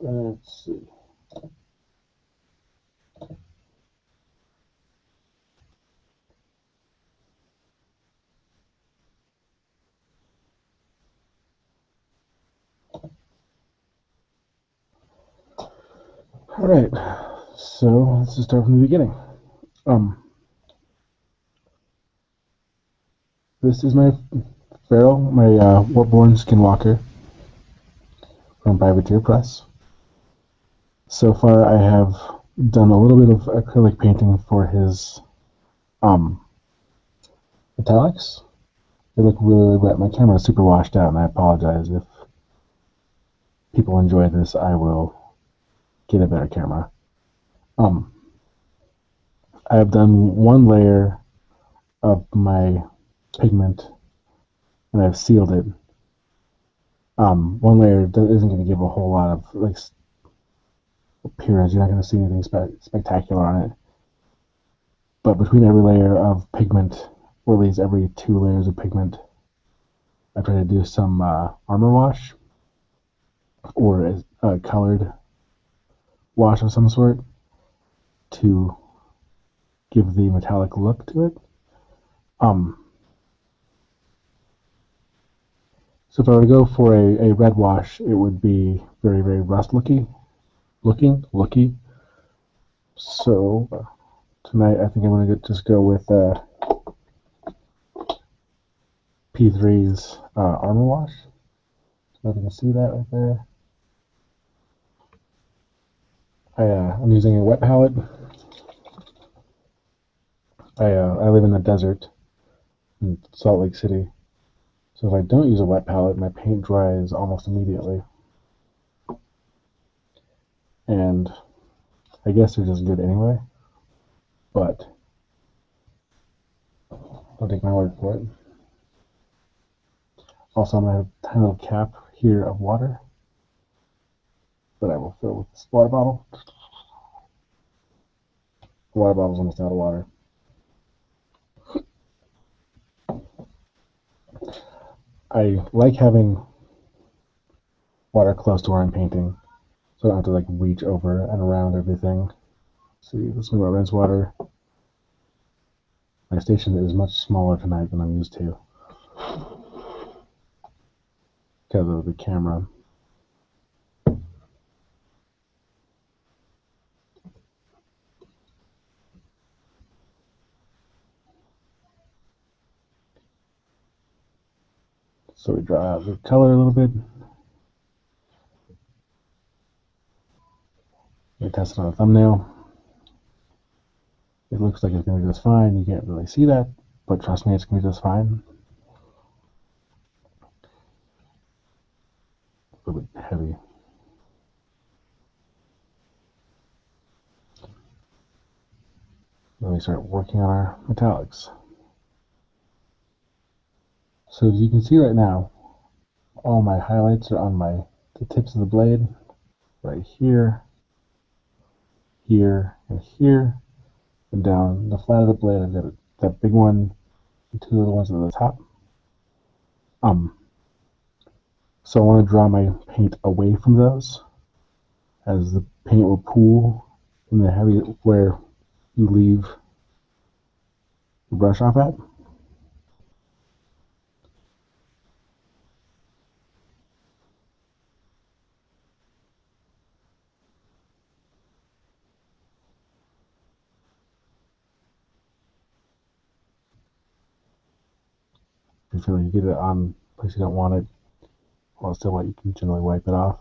Let's see. All right, so let's just start from the beginning. This is my Warpborn Skinwalker from Privateer Press. So far, I have done a little bit of acrylic painting for his metallics. They look really, really wet. My camera is super washed out, and I apologize if people enjoy this. I will get a better camera. I have done one layer of my pigment, and I've sealed it. One layer that isn't going to give a whole lot of like appearance. You're not going to see anything spectacular on it. But between every layer of pigment, or at least every 2 layers of pigment, I try to do some armor wash or a colored wash of some sort to give the metallic look to it. So if I were to go for a red wash, it would be very, very rust looking. So tonight I think I'm going to just go with P3's armor wash. So if you can see that right there. I'm using a wet palette. I live in the desert in Salt Lake City. So if I don't use a wet palette, my paint dries almost immediately. And I guess they're just good anyway. But don't take my word for it. Also, I'm going to have a tiny little cap here of water that I will fill with this water bottle. The water bottle's almost out of water. I like having water close to where I'm painting, so I don't have to like reach over and around everything. See, this is my rinse water. My station is much smaller tonight than I'm used to because of the camera. So we draw out the color a little bit. We test it on a thumbnail. It looks like it's going to be just fine. You can't really see that, but trust me, it's going to be just fine. A little bit heavy. Then we start working on our metallics. So as you can see right now, all my highlights are on the tips of the blade, right here, here, and here, and down the flat of the blade. I've got that big one and 2 little ones at the top. So I want to draw my paint away from those, as the paint will pool in the heavy where you leave the brush off at. If you feel like you get it on a place you don't want it, while it's still wet, you can generally wipe it off.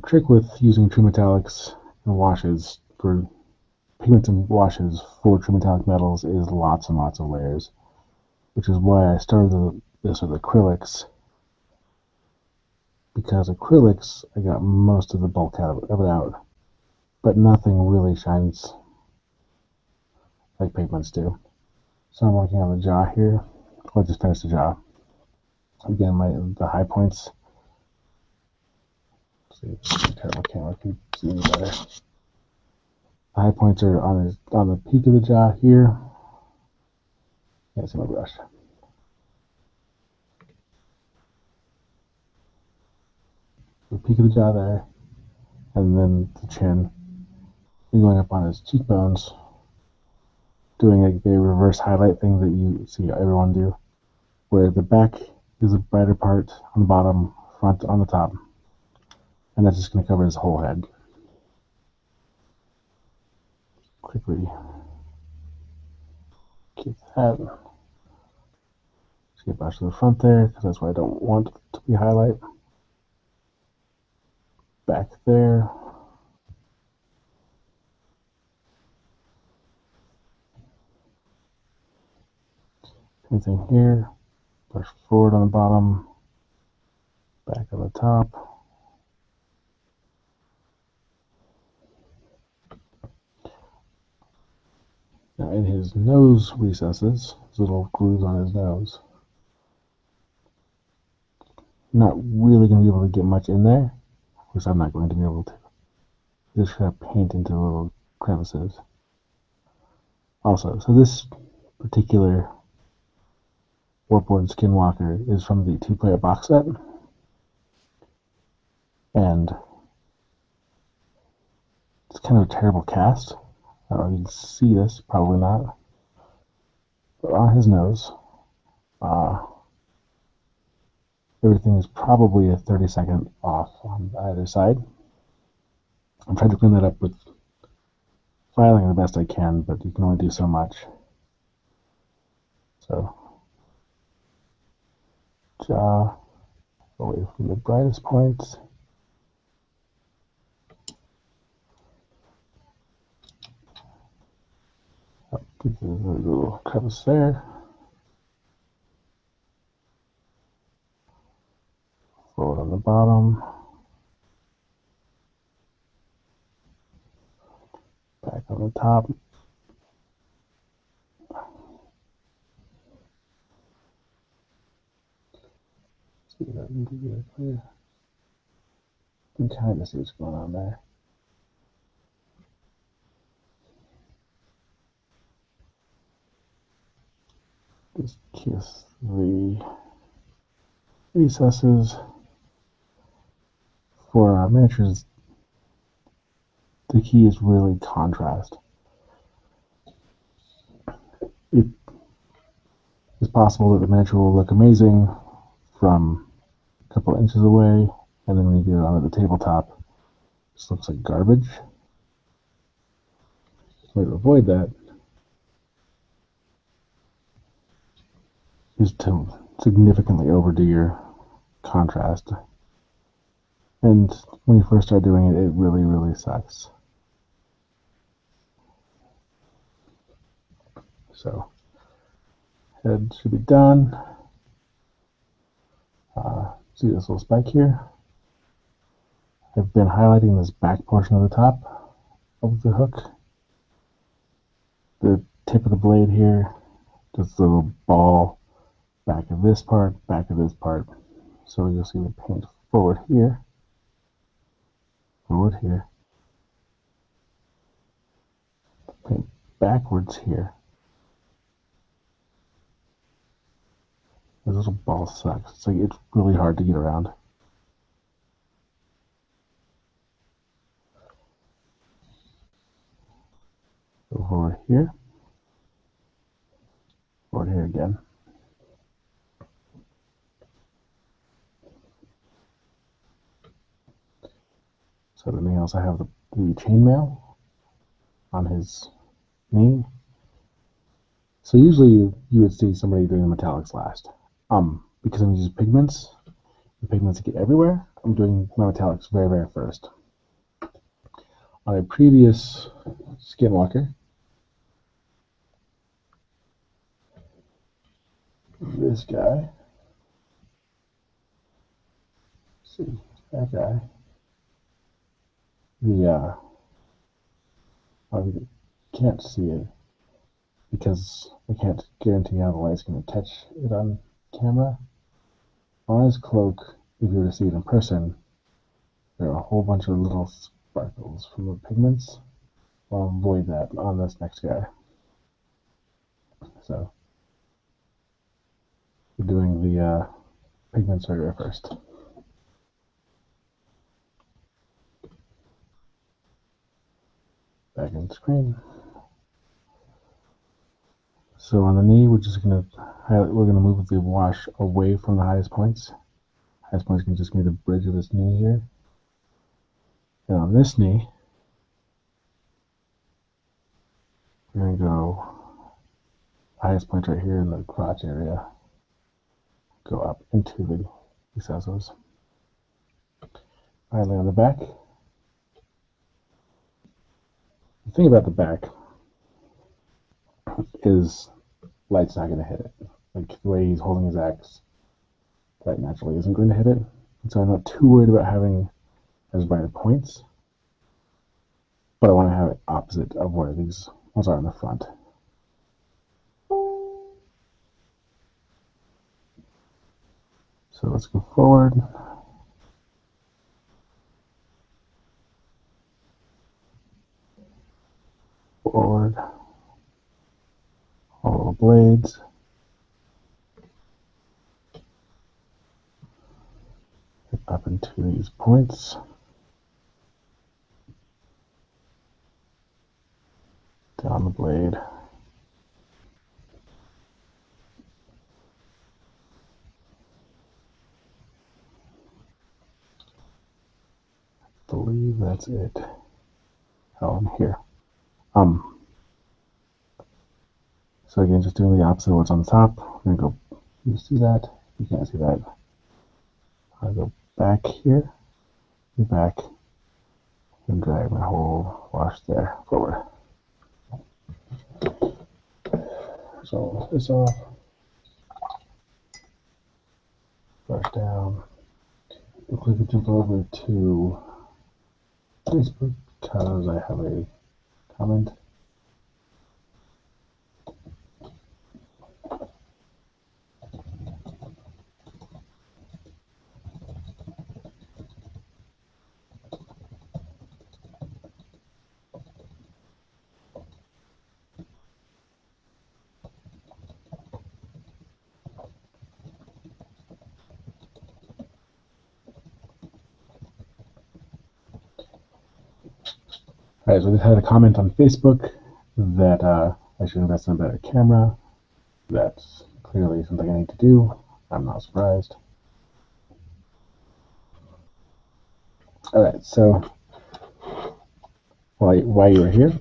trick with using true metallics and washes for pigments and washes for true metallic metals is lots and lots of layers, which is why I started this with acrylics, because acrylics, I got most of the bulk of it out, but nothing really shines like pigments do. So I'm working on the jaw here. I just finished the jaw. Again, the high points. Let's see, terrible camera can see me better. The high points are on the peak of the jaw here. Can't see my brush. The peak of the jaw there, and then the chin, and going up on his cheekbones, doing a reverse highlight thing that you see everyone do, where the back is a brighter part on the bottom, front on the top, and that's just going to cover his whole head. Quickly keep that. Just get back to the front there, because that's where I don't want it to be highlight. Back there. Same thing here. Brush forward on the bottom, back on the top. Now in his nose recesses, his little grooves on his nose, I'm not really going to be able to get much in there, which I'm not going to be able to. Just going to paint into the little crevices. Also, so this particular Warpborn Skinwalker is from the 2-player box set, and it's kind of a terrible cast. I don't know if you can see this, probably not. But on his nose, everything is probably a 30-second off on either side. I'm trying to clean that up with filing the best I can, but you can only do so much. So, jaw away from the brightest points. There's a little crevice there. Forward on the bottom. Back on the top. See if I can get it clear. You can kind of see what's going on there. Just kiss the recesses. For miniatures, the key is really contrast. It is possible that the miniature will look amazing from a couple inches away, and then when you get it onto the tabletop, it just looks like garbage. The way to avoid that is to significantly overdo your contrast. And when you first start doing it, it really, really sucks. So, head should be done. See this little spike here? I've been highlighting this back portion of the top of the hook. The tip of the blade here, just a little ball, back of this part, back of this part. So you'll see the paint forward here, paint backwards here. This little ball sucks. It's like it's really hard to get around. Go forward here again. So the nails, I have the chainmail on his knee. So usually you would see somebody doing the metallics last. Because I'm using pigments, the pigments get everywhere, I'm doing my metallics very, very first. On a previous Skinwalker, this guy, let's see, that guy, you can't see it because I can't guarantee how the light's going to catch it on camera. On his cloak, if you were to see it in person, there are a whole bunch of little sparkles from the pigments. I'll avoid that on this next guy. So, we're doing the pigments right first. Back in the screen. So on the knee, we're just gonna move the wash away from the highest points. Highest points can just be the bridge of this knee here. And on this knee, we're gonna go highest point right here in the crotch area. Go up into the recesses. Finally on the back. The thing about the back is light's not going to hit it. Like the way he's holding his axe, light naturally isn't going to hit it. And so I'm not too worried about having as bright points. But I want to have it opposite of where these ones are in the front. So let's go forward. Forward. All the blades. Up into these points. Down the blade. I believe that's it. Oh, and here. So again, just doing the opposite of what's on the top. We're gonna go. You see that? You can't see that. I'll go back here, back, and drag my whole wash there forward. So this off, brush down. Real quick, we jump over to Facebook because I have a comment. Alright, so I just had a comment on Facebook that I should invest in a better camera. That's clearly something I need to do. I'm not surprised. Alright, so why you were here?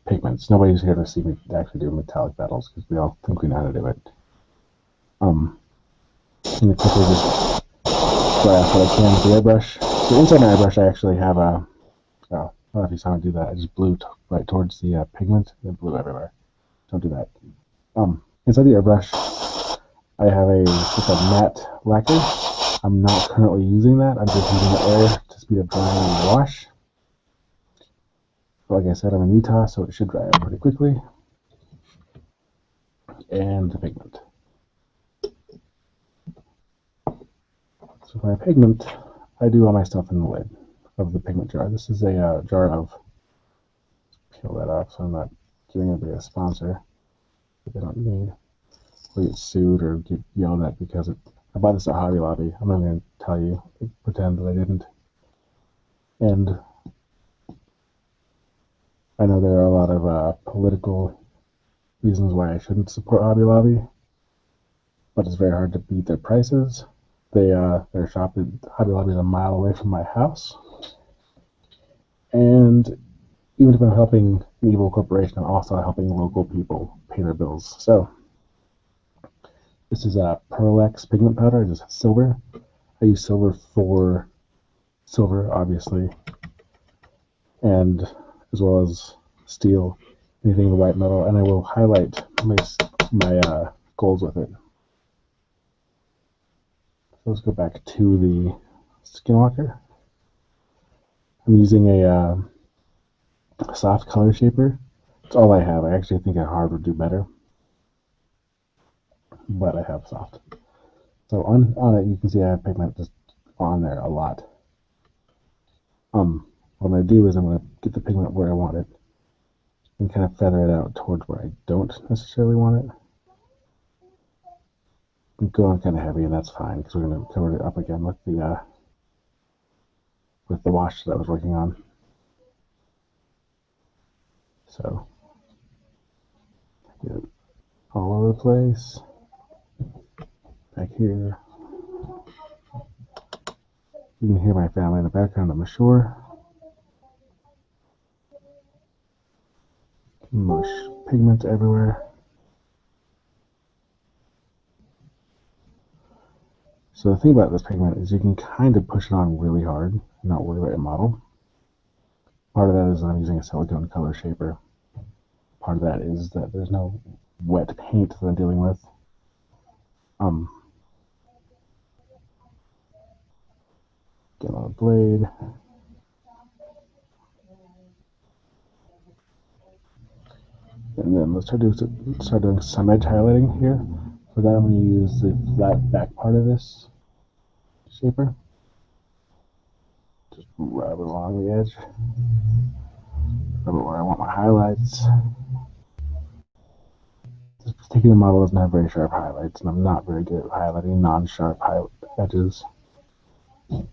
Pigments. Nobody's here to see me actually do metallic battles because we all think we know how to do it. I'm going to quickly just dry off what I can with the airbrush. So inside my airbrush I actually have a I don't know if you saw me do that. I just blew right towards the pigment and it blew everywhere. Don't do that. Inside the airbrush, I have just a matte lacquer. I'm not currently using that. I'm just using the air to speed up drying the wash. Like I said, I'm in Utah, so it should dry out pretty quickly. And the pigment. So for my pigment, I do all my stuff in the lid of the pigment jar. This is a jar of, peel that off so I'm not giving anybody a sponsor that they don't need, or get sued or get yelled at because I bought this at Hobby Lobby. I'm not going to tell you, pretend that I didn't. And I know there are a lot of political reasons why I shouldn't support Hobby Lobby, but it's very hard to beat their prices. Their shop at Hobby Lobby is a mile away from my house. And even if I'm helping an evil corporation, I'm also helping local people pay their bills. So This is a Pearl-X pigment powder, just silver. I use silver for silver, obviously, and as well as steel, anything in the white metal, and I will highlight my golds with it. So let's go back to the Skinwalker. I'm using a soft color shaper. It's all I have. I actually think a hard would do better, but I have soft. So on it, you can see I have pigment just on there a lot. What I'm going to do is I'm going to get the pigment where I want it and kind of feather it out towards where I don't necessarily want it. I'm going kind of heavy, and that's fine because we're going to cover it up again with the wash that I was working on. So get it all over the place. Back here. You can hear my family in the background, I'm sure. Mush pigment everywhere. So the thing about this pigment is you can kind of push it on really hard and not worry about your model. Part of that is I'm using a silicone color shaper. Part of that is that there's no wet paint that I'm dealing with. Get on the blade. And then let's start doing some edge highlighting here. For that, I'm going to use the flat back part of this shaper. Just rub it along the edge. Rub it where I want my highlights. This particular model doesn't have very sharp highlights, and I'm not very good at highlighting non-sharp edges. Hit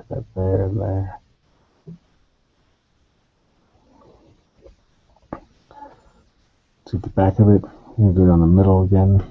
that there and there. To the back of it, I'm going to go down the middle again.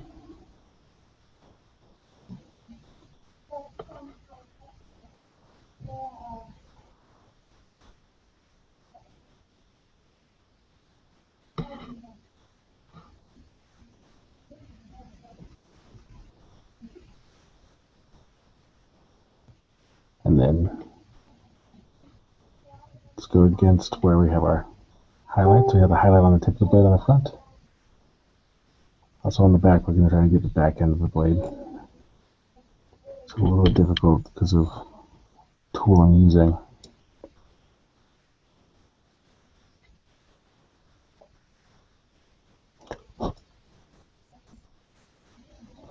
And then let's go against where we have our highlights. We have the highlight on the tip of the blade on the front. Also on the back, we're going to try to get the back end of the blade. It's a little difficult because of the tool I'm using. Like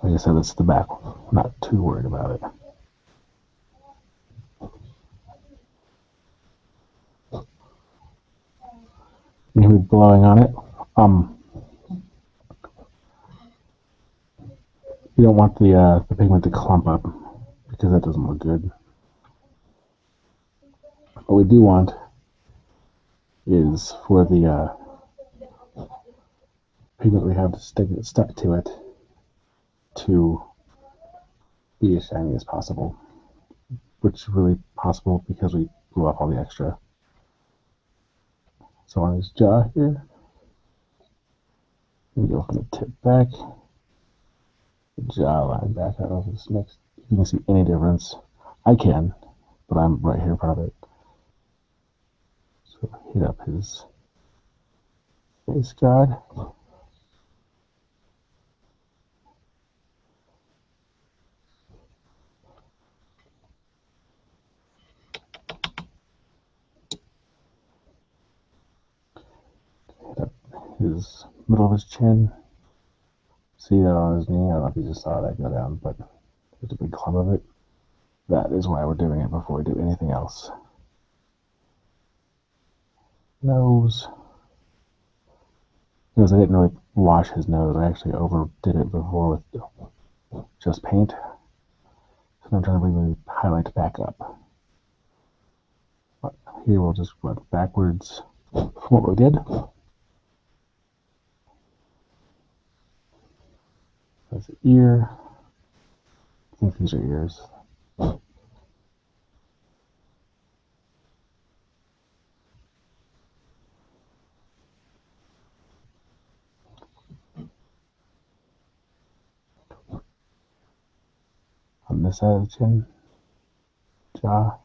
I said, it's the back. I'm not too worried about it. You hear me blowing on it. You don't want the pigment to clump up because that doesn't look good. What we do want is for the pigment we have stuck to it to be as shiny as possible, which is really possible because we blew off all the extra. So on his jaw here, we go from the tip back, the jawline back. I don't know if this makes you can see any difference. I can, but I'm right here in front of it. So hit up his face guard. Hit up his middle of his chin. See that on his knee? I don't know if you just saw that go down, but there's a big clump of it. That is why we're doing it before we do anything else. Nose. Because I didn't really wash his nose. I actually overdid it before with just paint. So I'm trying to bring the highlights back up. But here we'll just run backwards from what we did. That's the ear. I think these are ears. on this side of the chin, jaw.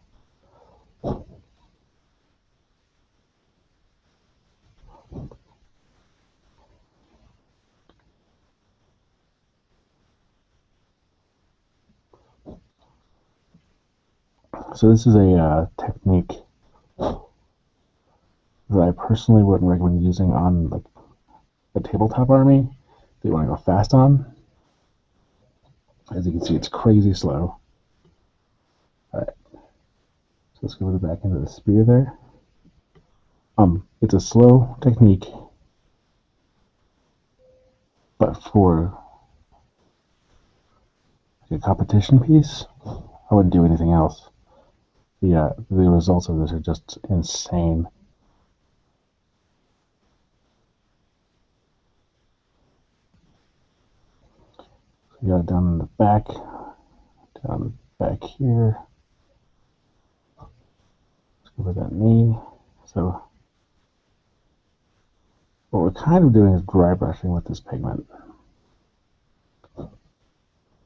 So this is a technique that I personally wouldn't recommend using on like a tabletop army that you want to go fast on. As you can see, it's crazy slow. Alright, so let's go back into the spear there. It's a slow technique, but for a competition piece, I wouldn't do anything else. The results of this are just insane. So you got it down in the back, down back here. Let's go over that knee. So what we're kind of doing is dry brushing with this pigment.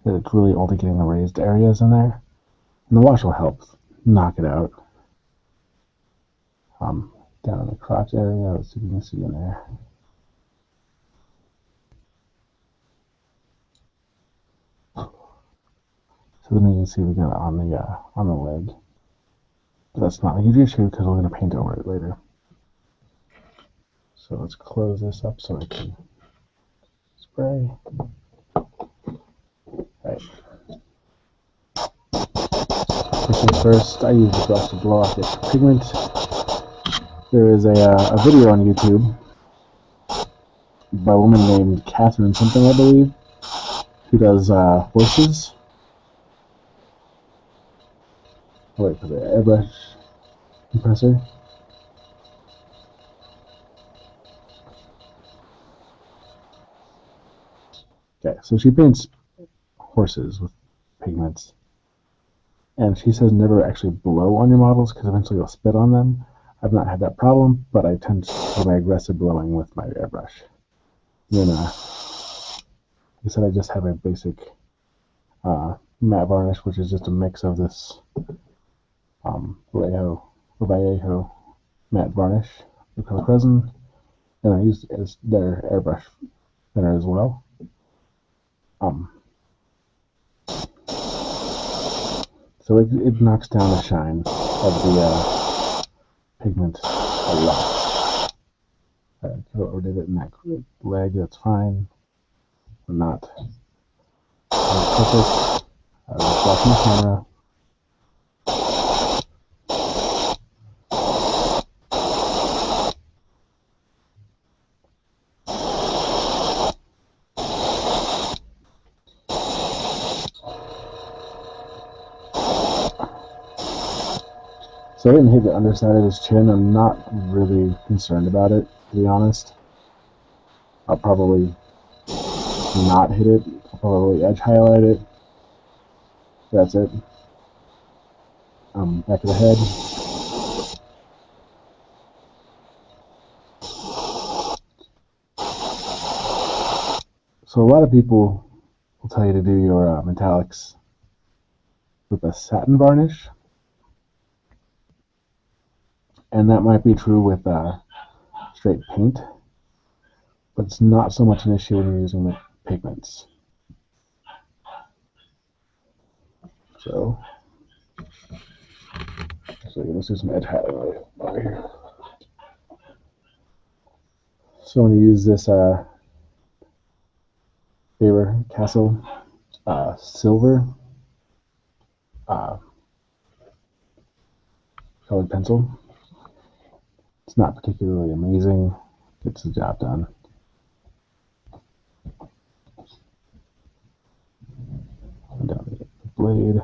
It's really only getting the raised areas in there, and the wash will help knock it out. Down in the crotch area, let's see if you can see in there. So then you can see we got it on the leg. But that's not a huge issue because we're going to paint over it later. So let's close this up so I can spray. Right. First things first, I use the brush to blow off the pigment. There is a video on YouTube by a woman named Catherine something, I believe, who does horses. I'll wait for the airbrush compressor. Okay, so she paints horses with pigments. And she says never actually blow on your models because eventually you'll spit on them. I've not had that problem, but I tend to do my aggressive blowing with my airbrush. Then, like I said, I just have a basic matte varnish, which is just a mix of this Vallejo matte varnish, acrylic resin, and I use their airbrush thinner as well. So it knocks down the shine of the pigment a lot. Alright, so overdid it in that leg, that's fine. Or not. Perfect. Let's watch the camera. So I didn't hit the underside of his chin. I'm not really concerned about it, to be honest. I'll probably not hit it. I'll probably edge highlight it. That's it. Back of the head. So a lot of people will tell you to do your metallics with a satin varnish. And that might be true with straight paint, but it's not so much an issue when you're using the pigments. So let's do some edge highlight over here. So I'm going to use this Faber-Castell silver colored pencil. It's not particularly amazing. Gets the job done. Down the blade.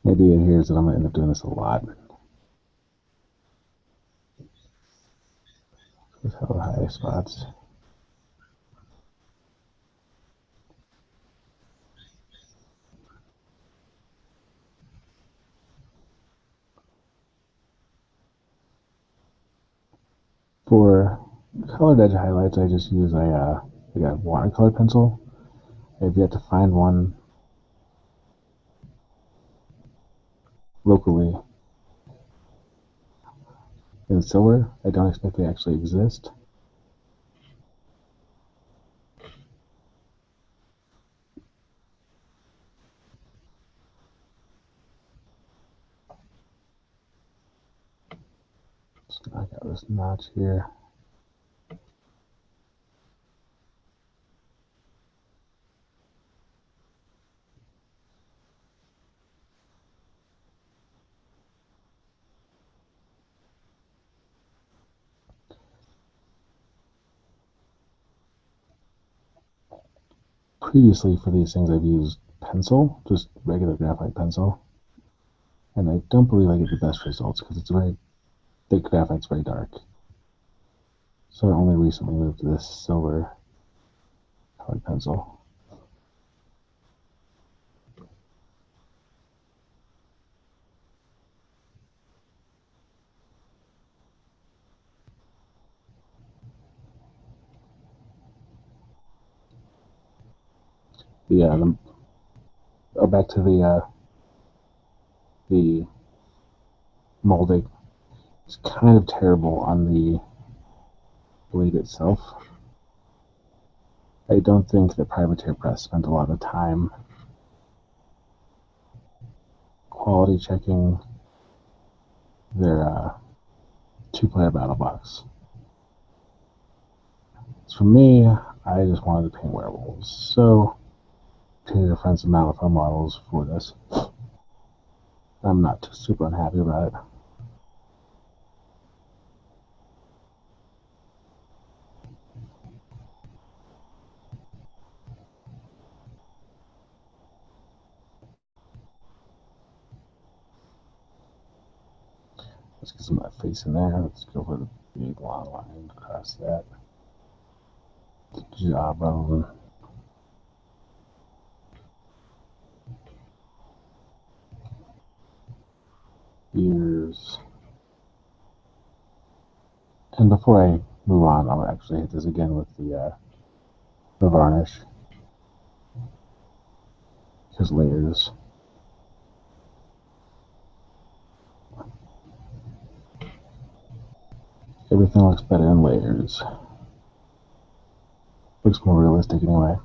Maybe here's that I'm going to end up doing this a lot. Those hella high spots. For colored edge highlights, I just use a watercolor pencil. I've yet to find one locally in silver. I don't expect they actually exist. So I got this notch here. Previously for these things I've used pencil, just regular graphite pencil, and I don't believe I get the best results because it's very thick graphite's very dark. So I only recently moved to this silver colored pencil. Yeah, back to the molding. It's kind of terrible on the blade itself. I don't think that Privateer Press spent a lot of time quality checking their two-player battle box. As for me, I just wanted to paint werewolves, so I created a Friends of Malifaux models for this. I'm not super unhappy about it. Let's get some of that face in there. Let's go for the big long line across that. The jawbone. Ears. And before I move on, I'll actually hit this again with the varnish. Because layers. Everything looks better in layers. Looks more realistic anyway.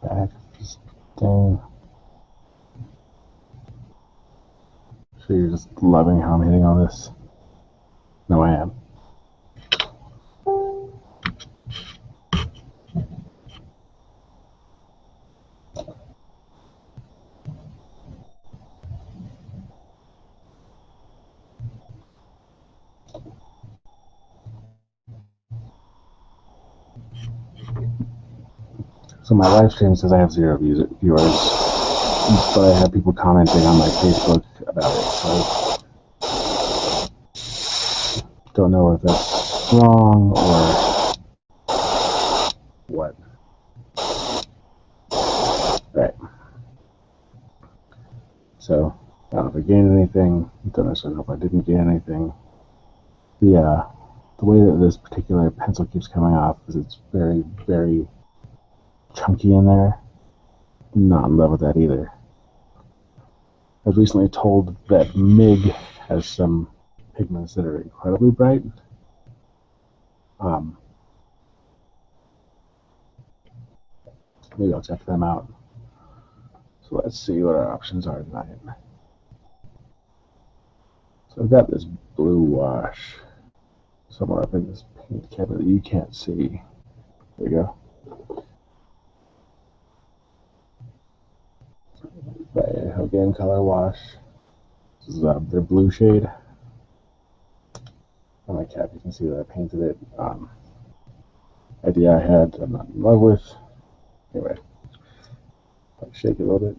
Back of this thing. So you're just loving how I'm hitting on this? No, I am. So my live stream says I have 0 viewers, but I have people commenting on my Facebook about it, so don't know if that's wrong or what. Right. So I don't know if I gained anything. I don't necessarily know if I didn't gain anything. The way that this particular pencil keeps coming off is it's very, very chunky in there. Not in love with that either. I was recently told that MIG has some pigments that are incredibly bright. Maybe I'll check them out. So let's see what our options are tonight. So I've got this blue wash somewhere up in this paint cabinet that you can't see. There we go. By Hogan Color Wash. This is their blue shade. On my cap, you can see that I painted it. Idea I had, I'm not in love with. Anyway, I'll shake it a little bit.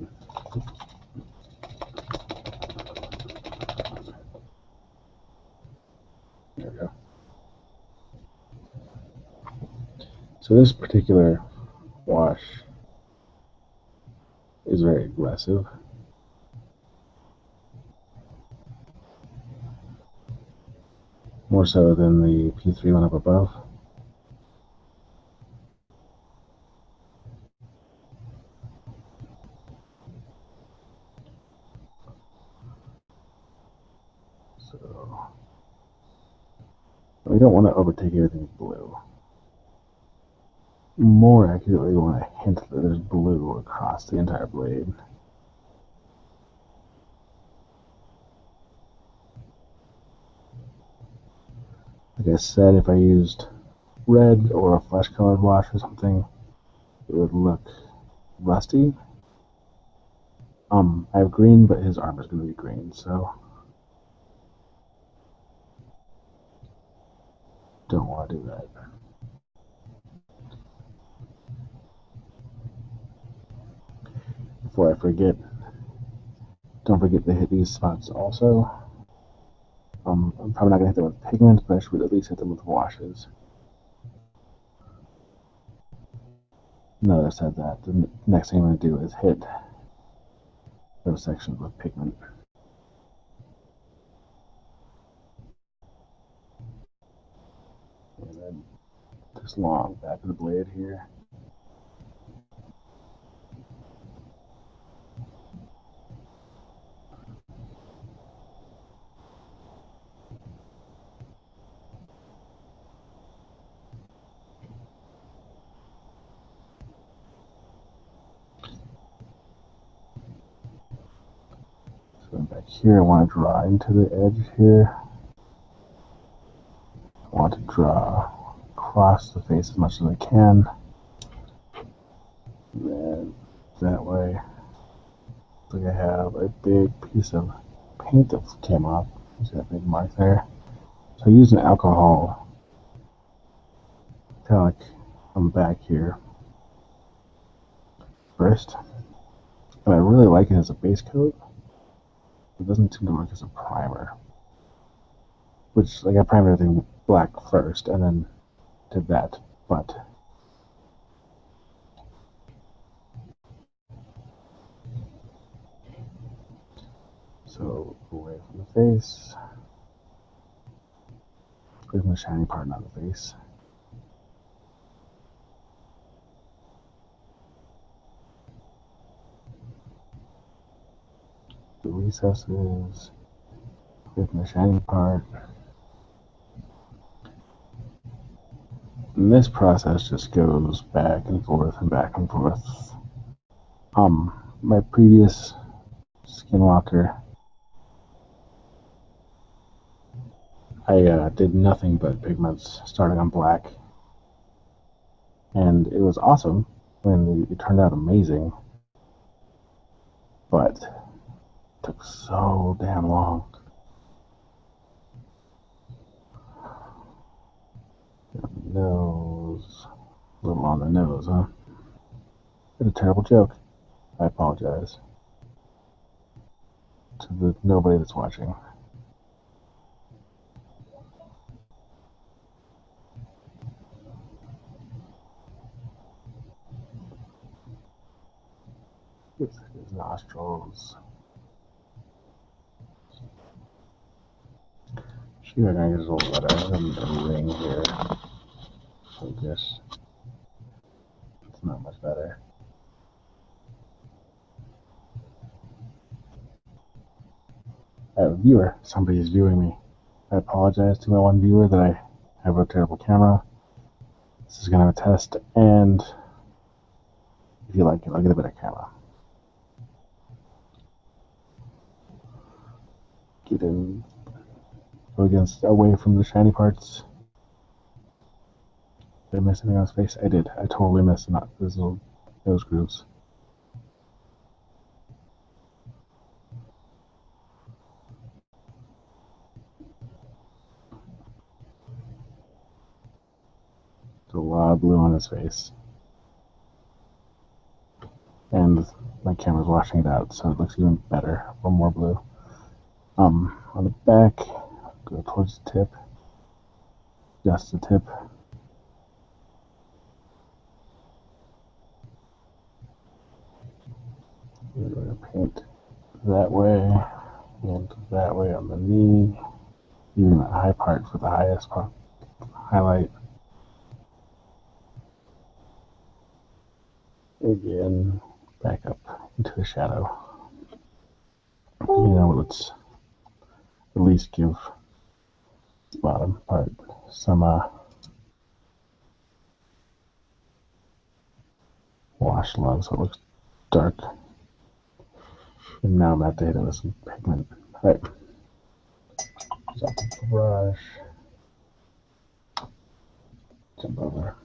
There we go. So this particular wash is very aggressive. More so than the P3 one up above. So we don't want to overtake everything blue. More accurately, we want to hint that there's blue across the entire blade. Like I said, if I used red or a flesh colored wash or something, it would look rusty. I have green, but his armor is going to be green, so don't want to do that. Before I forget, don't forget to hit these spots also. I'm probably not going to hit them with pigments, but I should at least hit them with washes. Now that I said that, the next thing I'm going to do is hit those sections with pigment. And then this long back of the blade here. So back here, I want to draw into the edge here. I want to draw across the face as much as I can. And then that way, it's like I have a big piece of paint that came off. You see that big mark there? So I used an alcohol metallic on the back here first. And I really like it as a base coat. It doesn't seem to work as a primer. Which, like, I primed everything black first and then did that. But so away from the face. Away from the shiny part, not the face. The recesses. Away from the shiny part. And this process just goes back and forth and back and forth. My previous Skinwalker, I did nothing but pigments starting on black. And it was awesome, and it turned out amazing. But it took so damn long. Nose. A little on the nose, huh? It's a terrible joke. I apologize to nobody that's watching. His nostrils. Shoot, I gotta get a little better. I have a ring here. I guess it's not much better. I have a viewer. Somebody is viewing me. I apologize to my one viewer that I have a terrible camera. This is gonna have a test, and if you like it, I'll get a better camera. Get in, go against, away from the shiny parts. Did I miss anything on his face? I did. I totally missed those little nose grooves. There's a lot of blue on his face. And my camera's washing it out, so it looks even better. One more blue. On the back, go towards the tip. Just the tip. going to paint that way and that way on the knee, even the high part for the highest part, highlight. Again, back up into the shadow. Let's at least give the bottom part some wash love so it looks dark. And now I'm about to hit it with some pigment. Alright. Drop the brush. Jump over.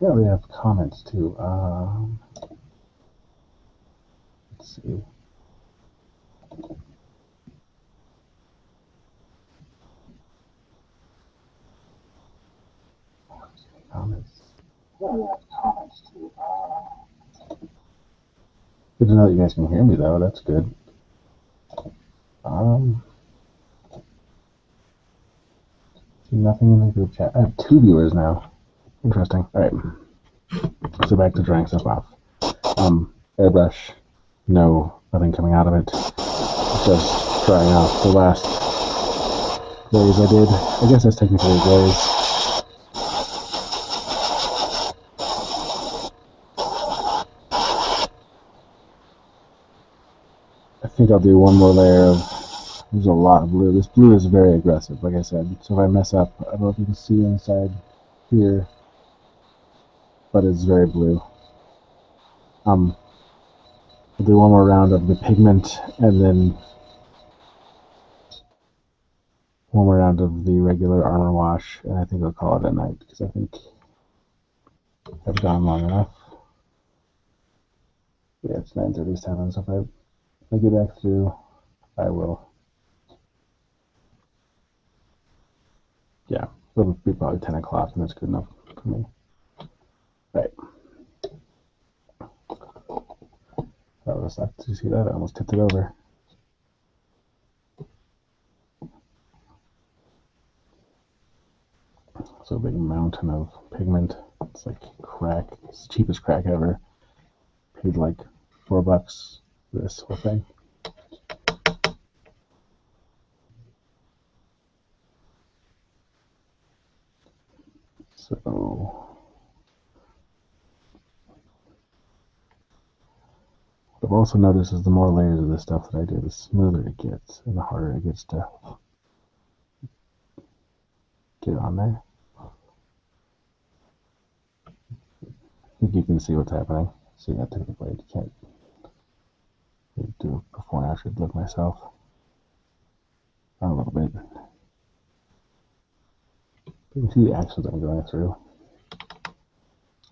Yeah, we have comments too. Let's see. Comments. Yeah, we have comments too. Good to know that you guys can hear me though. That's good. See nothing in the group chat. I have 2 viewers now. Interesting. All right. So back to drying stuff off. Airbrush. No, nothing coming out of it. Just drying off the last glaze I did. I guess that's technically a glaze. I think I'll do one more layer of, there's a lot of blue. This blue is very aggressive, like I said. So if I mess up, I don't know if you can see inside here, but it's very blue. I'll do one more round of the pigment and then one more round of the regular armor wash, and I think I'll call it a night because I think I've gone long enough. Yeah, it's 9:37, so if I get back through, I will. Yeah, it'll be probably 10 o'clock, and that's good enough for me. Right. That was that. Did you see that? I almost tipped it over. So a big mountain of pigment. It's like crack. It's the cheapest crack ever. Paid like $4 for this whole thing. So what I've also noticed is the more layers of this stuff that I do, the smoother it gets and the harder it gets to get on there. I think you can see what's happening. So yeah, typically you can't do a before and after look myself. A little bit. You can see the actions I'm going through.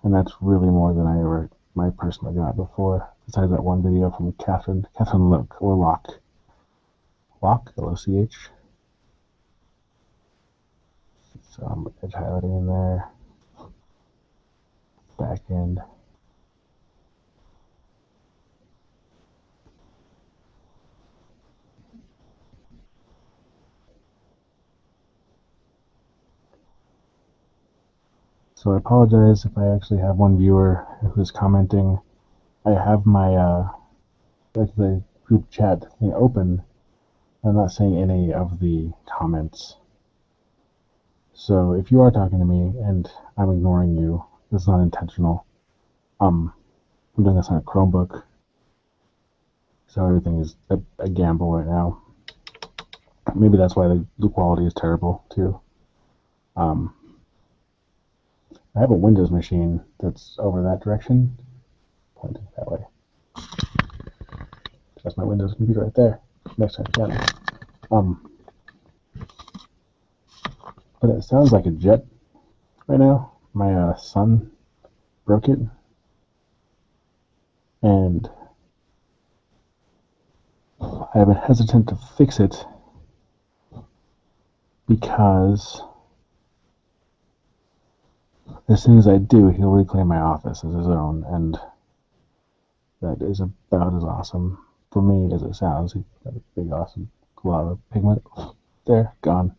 And that's really more than I personally got before. Besides that one video from Catherine Look, or Locke. Locke, L-O-C-H. So I'm edge highlighting in there. Back end. So I apologize if I actually have one viewer who's commenting. I have my like the group chat thing open. I'm not seeing any of the comments. So if you are talking to me and I'm ignoring you, it's not intentional. I'm doing this on a Chromebook, so everything is a gamble right now. Maybe that's why the quality is terrible too. I have a Windows machine that's over that direction, pointing that way. That's my Windows computer right there, next to my piano. But it sounds like a jet right now. My son broke it, and I have been hesitant to fix it because as soon as I do, he'll reclaim my office as his own, and that is about as awesome for me as it sounds. He's got a big, awesome glob of pigment. There, gone.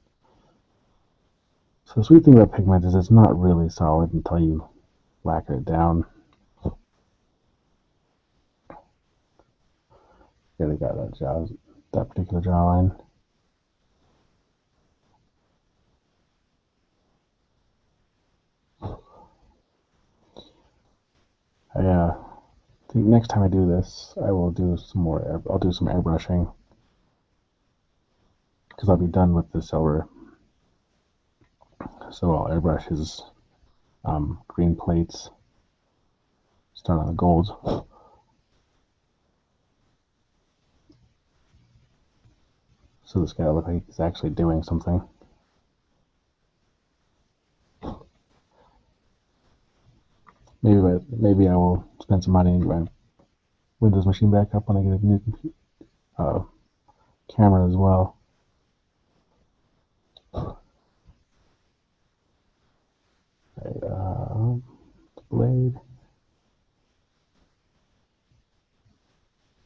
So the sweet thing about pigment is it's not really solid until you lacquer it down. Really got that particular jawline. I think next time I do this, I will do some more. I'll do some airbrushing because I'll be done with the silver. So I'll airbrush his green plates. Start on the gold. So this guy will look like he's actually doing something. Maybe I will spend some money and get my Windows machine back up when I get a new camera as well. Okay, blade.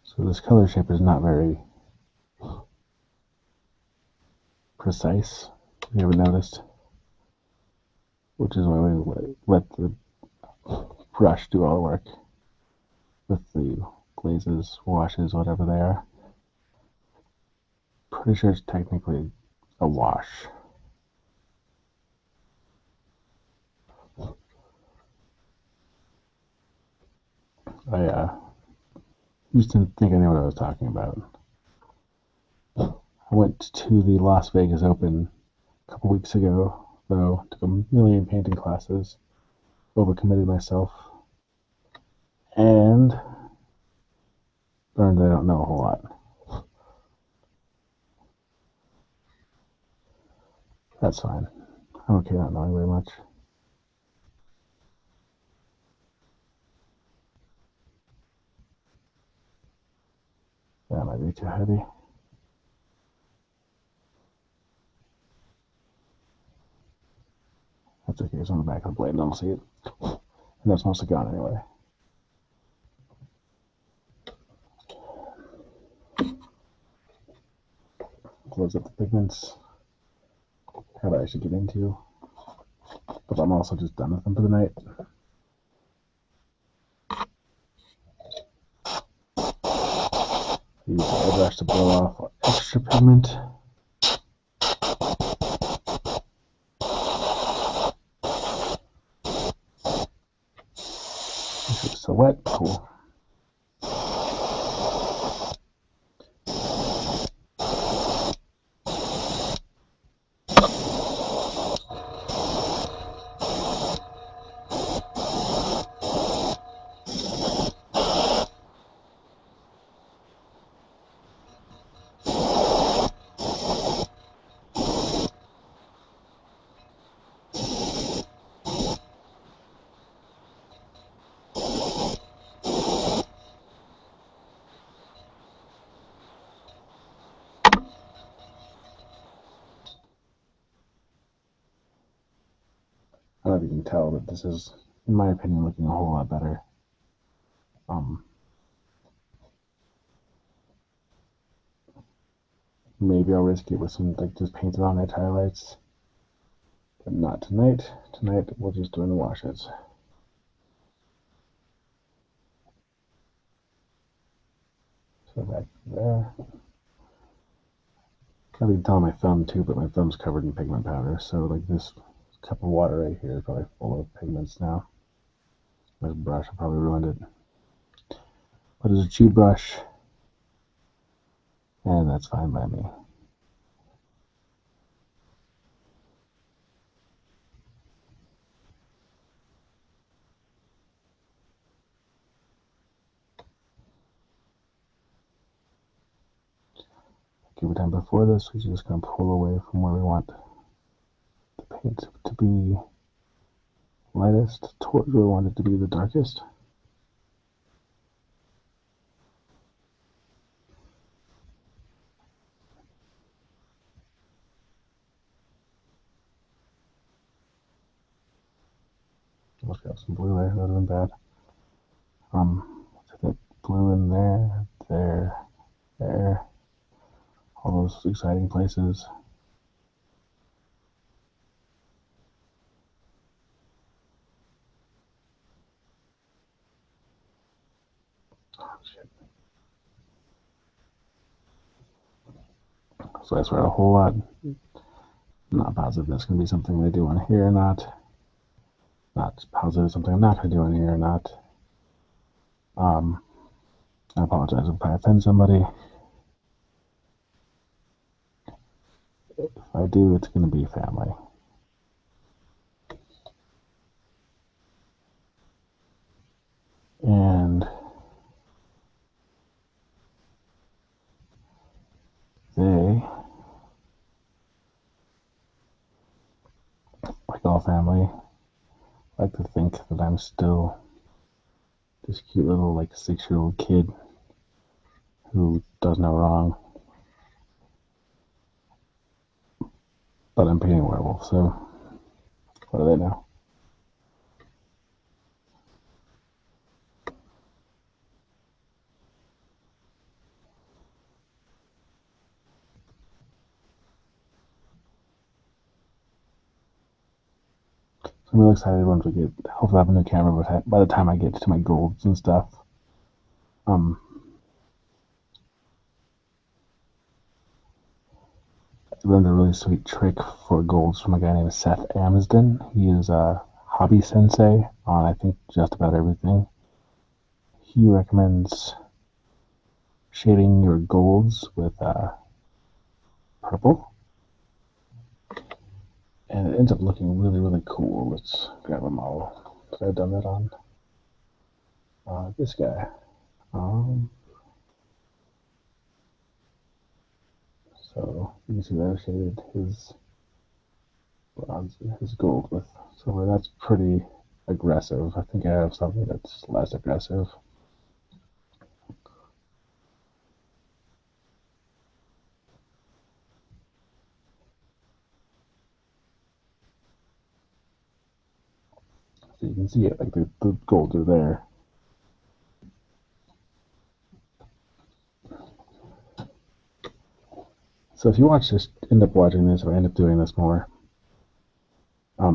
So this color shape is not very precise, if you haven't noticed, which is why we let the brush do all the work with the glazes, washes, whatever they are. Pretty sure it's technically a wash. I used to think I knew what I was talking about. I went to the Las Vegas Open a couple weeks ago, though. Took a million painting classes, overcommitted myself, and learned that I don't know a whole lot. That's fine. I'm okay not knowing very much. That might be too heavy. That's okay, it's on the back of the blade, and I'll see it. And that's mostly gone anyway. Close up the pigments. How I should get into. But I'm also just done with them for the night. Use the airbrush to blow off extra pigment. If it's so wet, cool. I don't know if you can tell, but this is, in my opinion, looking a whole lot better. Maybe I'll risk it with some, like, just painted on edge highlights. But not tonight. Tonight, we're just doing the washes. So back there. I can tell my thumb too, but my thumb's covered in pigment powder. So, like, this cup of water right here is probably full of pigments now. This brush, I probably ruined it. But it's a cheap brush, and that's fine by me. Like every time before this, we're just going to pull away from where we want the paint to be lightest towards where we want it to be the darkest. Almost got some blue there, that would have been bad. Let's put that blue in there, there, most exciting places. Oh, shit. So I swear a whole lot. I'm not positive that's going to be something they do on here or not. Not positive something I'm not going to do on here or not. I apologize if I offend somebody. If I do, it's going to be family. And they, like all family, like to think that I'm still this cute little, like, 6-year-old kid who does no wrong. But I'm painting a werewolf, so what do they know? I'm really excited once we get, hopefully I have a new camera, but by the time I get to my golds and stuff, I learned a really sweet trick for golds from a guy named Seth Amsden. He is a hobby sensei on, I think, just about everything. He recommends shading your golds with purple, and it ends up looking really, really cool. Let's grab a model that I've done that on. This guy. So you can see that I shaded his bronze, his gold with silver. That's pretty aggressive. I think I have something that's less aggressive. So you can see it, like the golds are there. So if you watch this, end up watching this, or end up doing this more, I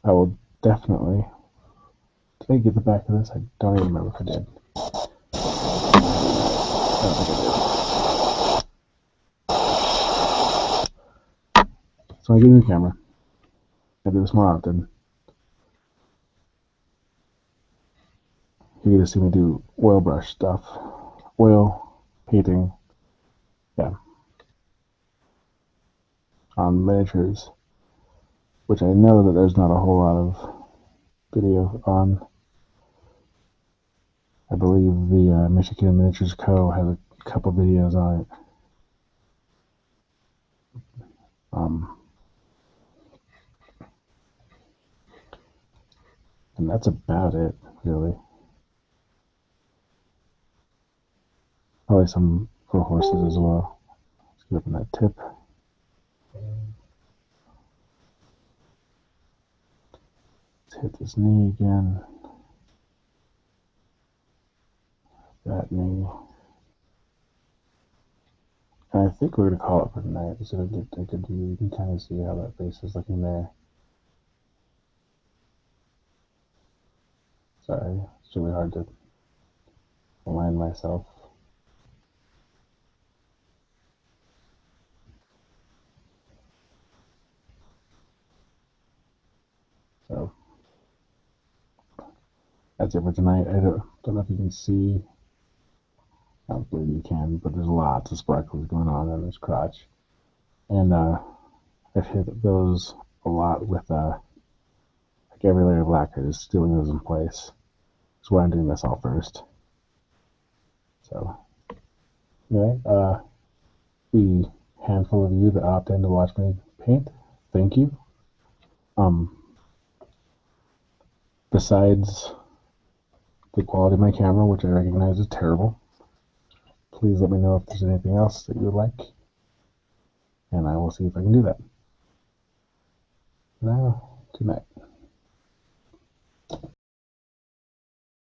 will definitely. Did I get the back of this? I don't even remember if I did. I don't think I did. So I get a new camera. I do this more often. You're gonna see me do oil brush stuff, oil painting, yeah, on miniatures, which I know that there's not a whole lot of video on. I believe the Michigan Miniatures Co. has a couple videos on it. And that's about it, really. Probably some for horses as well. Let's get up on that tip. Let's hit this knee again. That knee. And I think we're going to call it for tonight. Just to get a good view. You can kind of see how that face is looking there. Sorry, it's really hard to align myself. So that's it for tonight. I don't know if you can see. I don't believe you can, but there's lots of sparkles going on in this crotch. And I've hit those a lot with like every layer of lacquer, just stealing those in place. That's why I'm doing this all first. So anyway, the handful of you that opt in to watch me paint, thank you. Besides the quality of my camera, which I recognize is terrible, please let me know if there's anything else that you would like, and I will see if I can do that. Now, good night.